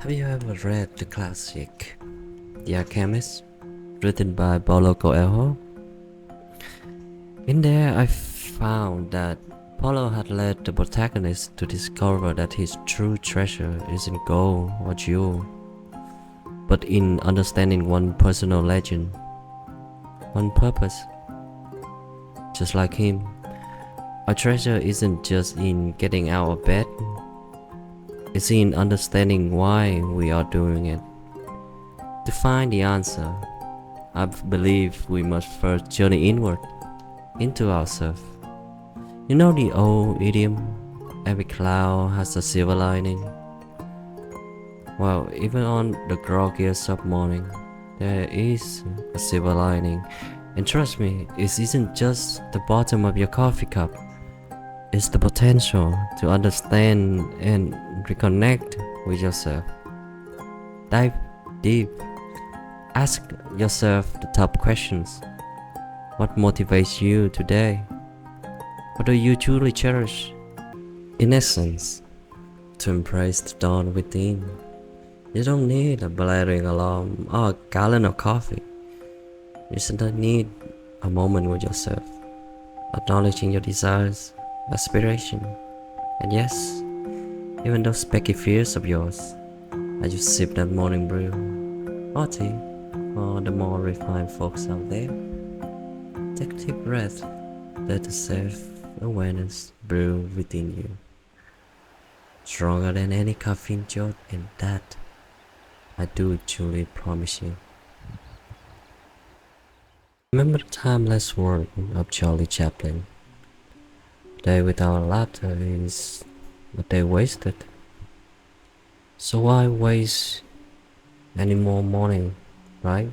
Have you ever read the classic The Alchemist, written by Paulo Coelho? In there, I found that Paulo had led the protagonist to discover that his true treasure isn't gold or jewel, but in understanding one personal legend, one purpose. Just like him, our treasure isn't just in getting out of bed, it's in understanding why we are doing it. To find the answer, I believe we must first journey inward, into ourselves. You know the old idiom, every cloud has a silver lining? Well, even on the groggiest of morning, there is a silver lining. And trust me, it isn't just the bottom of your coffee cup. It's the potential to understand and reconnect with yourself. Dive deep. Ask yourself the top questions. What motivates you today? What do you truly cherish? In essence, to embrace the dawn within, you don't need a blaring alarm or a gallon of coffee. You just need a moment with yourself, acknowledging your desires, aspiration, and yes, even those pecky fears of yours as you sip that morning brew or tea for the more refined folks out there. Take a deep breath, let the self-awareness brew within you, stronger than any caffeine shot, and that I do truly promise you. Remember the timeless word of Charlie Chaplin. A day without laughter is a day wasted. So why waste any more morning, right?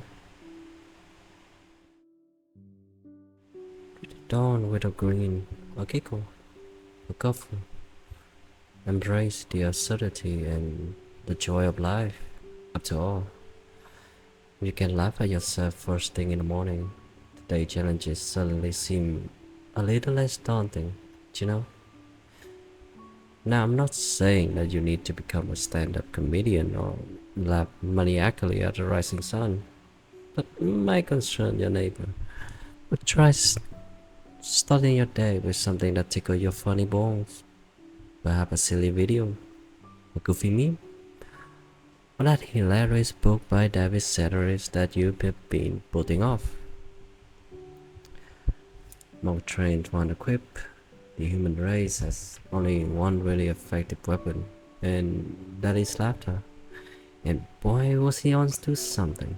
Greet the dawn with a grin, a giggle, a guffaw. Embrace the absurdity and the joy of life. After all, you can laugh at yourself first thing in the morning. The day challenges suddenly seem a little less daunting, you know? Now, I'm not saying that you need to become a stand-up comedian or laugh maniacally at the rising sun. That might concern your neighbor. But try starting your day with something that tickles your funny bones. Perhaps a silly video, a goofy meme, or that hilarious book by David Sedaris that you've been putting off. More trained, one equipped. The human race has only one really effective weapon, and that is laughter. And boy, was he on to something.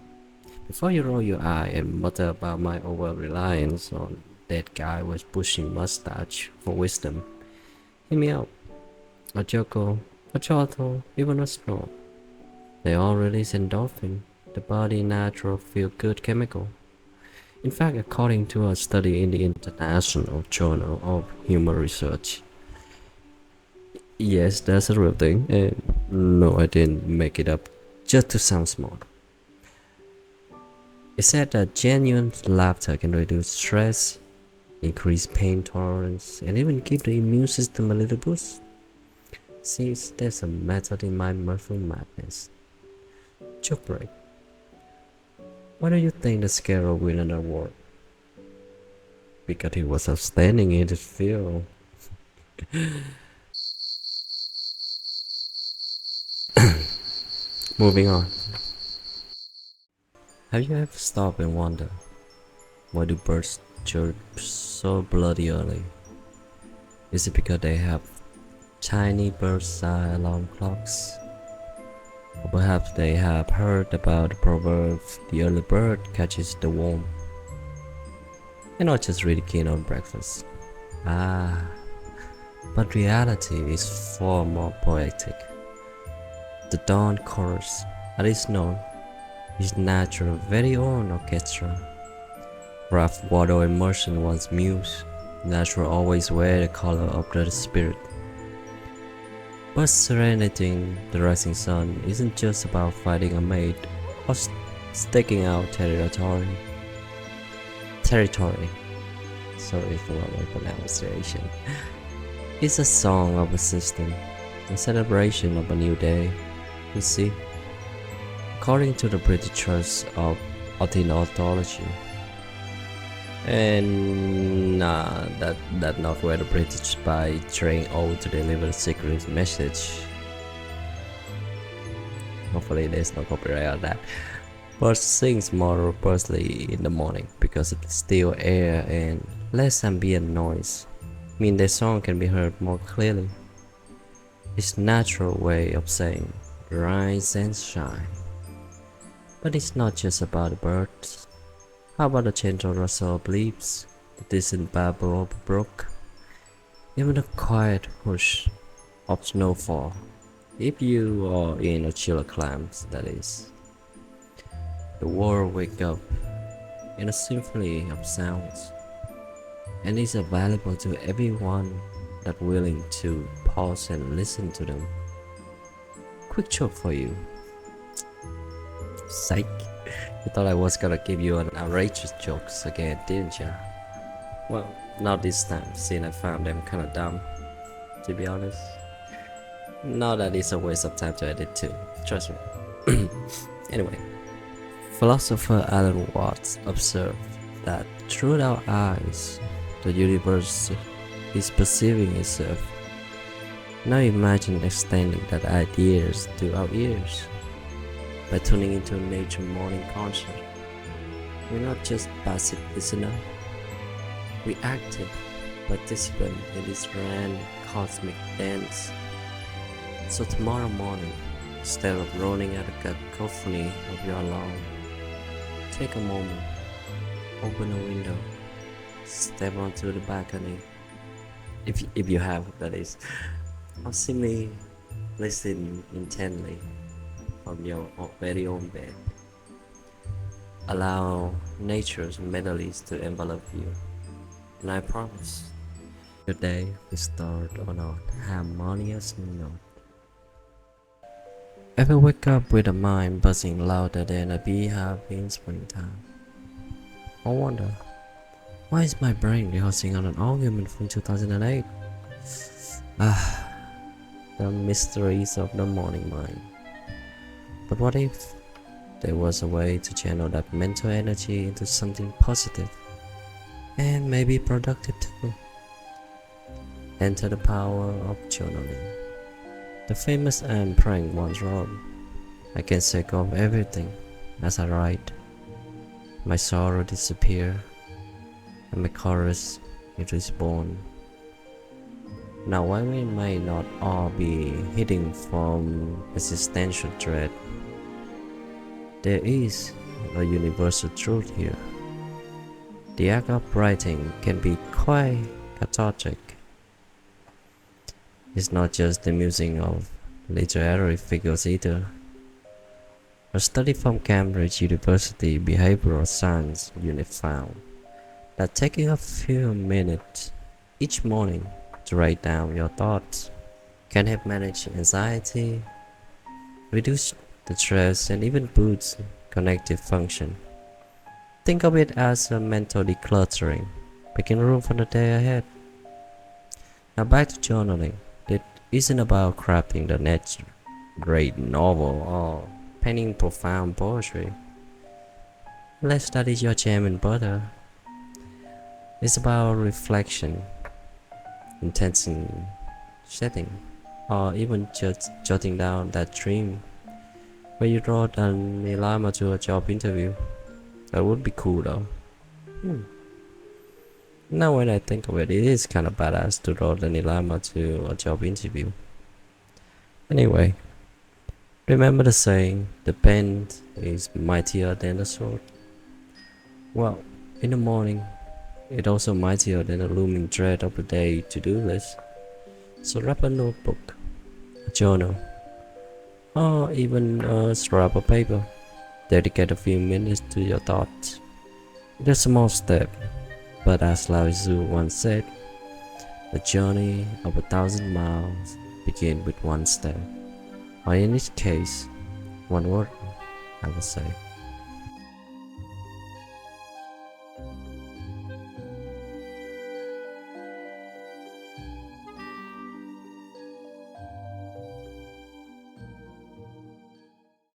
Before you roll your eye and mutter about my over-reliance on that guy with pushing mustache for wisdom, hear me out. A joke, a chortle, even a snore. They all release endorphin, the body's natural feel-good chemical. In fact, according to a study in the International Journal of Human Research, yes, that's a real thing, and no, I didn't make it up just to sound smart. It said that genuine laughter can reduce stress, increase pain tolerance, and even give the immune system a little boost. See, there's a method in my mirthful madness. Joke break. Why do you think the Scarrow won an award? Because he was outstanding in his field. Moving on. Have you ever stopped and wondered, why do birds chirp so bloody early? Is it because they have tiny bird-eye alarm clocks? Or perhaps they have heard about the proverb, the early bird catches the worm. They're not just really keen on breakfast. But reality is far more poetic. The dawn chorus, as it's known, is nature's very own orchestra. Ralph Waldo Emerson once mused, nature always wears the color of the spirit. But serenading the rising sun isn't just about fighting a mate or staking out territory. Sorry for my pronunciation. It's a song of a system, a celebration of a new day, You see, according to the British Church of Orthodoxy, and that's not where the British by trying out to deliver a secret message. Hopefully there's no copyright on that. Birds sings more robustly in the morning because of the still air and less ambient noise. Mean their song can be heard more clearly. It's natural way of saying rise and shine. But it's not just about the birds. How about the gentle rustle of leaves, the distant babble of a brook, even the quiet whoosh of snowfall? If you are in a chilly climate, that is. The world wakes up in a symphony of sounds, and is available to everyone that willing to pause and listen to them. Quick joke for you. Psych. You thought I was gonna give you an outrageous jokes again, didn't ya? Well, not this time, since I found them kinda dumb, to be honest. Not that it's a waste of time to edit too, trust me. Anyway, philosopher Alan Watts observed that through our eyes, the universe is perceiving itself. Now imagine extending that ideas to our ears. By tuning into a nature morning concert, we're not just passive listener, we active participant in this grand cosmic dance. So tomorrow morning, instead of groaning at the cacophony of your alarm, take a moment, open a window, step onto the balcony, if you have, that is, or simply listen intently from your very own bed. Allow nature's melodies to envelop you, and I promise your day will start on a harmonious note. Ever wake up with a mind buzzing louder than a beehive in springtime? I wonder, why is my brain rehearsing on an argument from 2008? The mysteries of the morning mind. But what if there was a way to channel that mental energy into something positive and maybe productive too? Enter the power of journaling. The famous Anne Frank once wrote, "I can shake off everything as I write. My sorrow disappear, and my courage it is born." Now while we may not all be hiding from existential dread, there is a universal truth here. The act of writing can be quite cathartic. It's not just the musing of literary figures either. A study from Cambridge University Behavioral Science unit found that taking a few minutes each morning to write down your thoughts can help manage anxiety, reduce the stress, and even boost cognitive function. Think of it as a mental decluttering, making room for the day ahead. Now back to journaling. It isn't about crafting the next great novel or penning profound poetry. Let's study your jam and butter. It's about reflection, intention setting, or even just jotting down that dream where you wrote an dilemma to a job interview. That would be cool though. Now when I think of it, it is kind of badass to write an dilemma to a job interview. Anyway, remember the saying, the pen is mightier than the sword? Well, in the morning, it's also mightier than the looming dread of the day to-do list. So grab a notebook, a journal, or even a scrap of paper. Dedicate a few minutes to your thoughts. It's a small step, but as Lao Tzu once said, the journey of 1,000 miles begins with one step. Or in this case, one word, I would say.